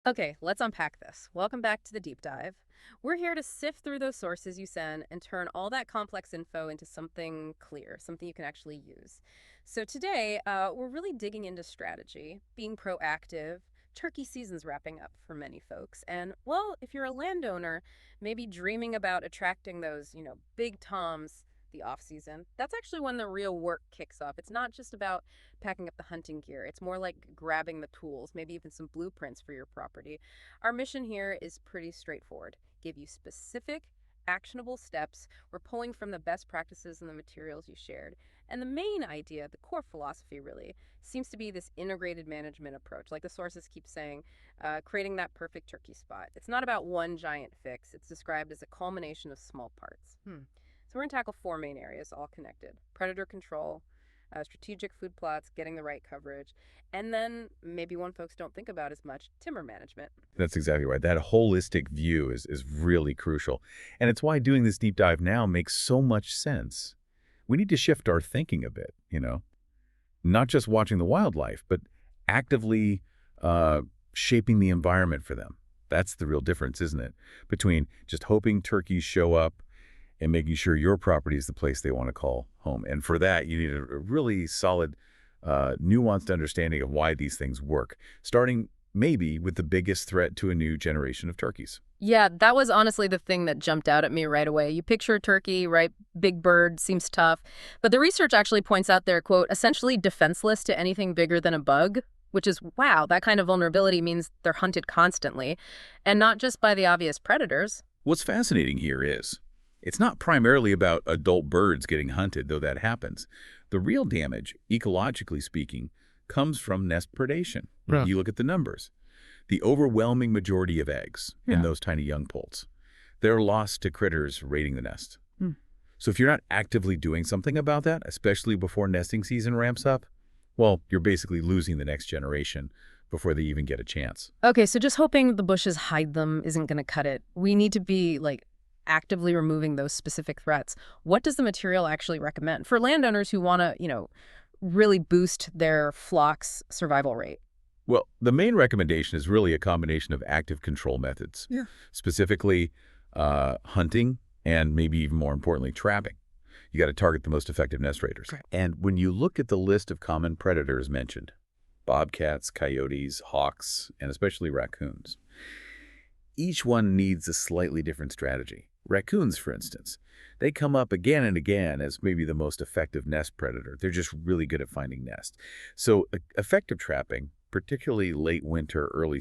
Okay, let's unpack this. Welcome back to the deep dive. We're here to sift through those sources you send and turn all that complex info into something clear, something you can actually use. So today, we're really digging into strategy, being proactive. Turkey season's wrapping up for many folks. And, well, if you're a landowner, maybe dreaming about attracting those, big toms the off season, that's actually when the real work kicks off. It's not just about packing up the hunting gear. It's more like grabbing the tools, maybe even some blueprints for your property. Our mission here is pretty straightforward. Give you specific, actionable steps. We're pulling from the best practices and the materials you shared. And the main idea, the core philosophy really, seems to be this integrated management approach. Like the sources keep saying, creating that perfect turkey spot. It's not about one giant fix. It's described as a culmination of small parts. So we're going to tackle four main areas, all connected: predator control, strategic food plots, getting the right coverage, and then maybe one folks don't think about as much, timber management. That's exactly right. That holistic view is really crucial. And it's why doing this deep dive now makes so much sense. We need to shift our thinking a bit, not just watching the wildlife, but actively shaping the environment for them. That's the real difference, isn't it? Between just hoping turkeys show up and making sure your property is the place they want to call home. And for that, you need a really solid, nuanced understanding of why these things work, starting maybe with the biggest threat to a new generation of turkeys. Yeah, that was honestly the thing that jumped out at me right away. You picture a turkey, right? Big bird, seems tough. But the research actually points out they're, quote, essentially defenseless to anything bigger than a bug, which is, wow, that kind of vulnerability means they're hunted constantly. And not just by the obvious predators. What's fascinating here is it's not primarily about adult birds getting hunted, though that happens. The real damage, ecologically speaking, comes from nest predation. Right. You look at the numbers. The overwhelming majority of eggs in Yeah. those tiny young poults, they're lost to critters raiding the nest. Hmm. So if you're not actively doing something about that, especially before nesting season ramps up, well, you're basically losing the next generation before they even get a chance. Okay, so just hoping the bushes hide them isn't going to cut it. We need to be, like, actively removing those specific threats. What does the material actually recommend for landowners who want to, really boost their flock's survival rate? Well, the main recommendation is really a combination of active control methods, Yeah. specifically hunting and maybe even more importantly, trapping. You got to target the most effective nest raiders. Correct. And when you look at the list of common predators mentioned, bobcats, coyotes, hawks, and especially raccoons, each one needs a slightly different strategy. Raccoons, for instance, they come up again and again as maybe the most effective nest predator. They're just really good at finding nests. So effective trapping, particularly late winter, early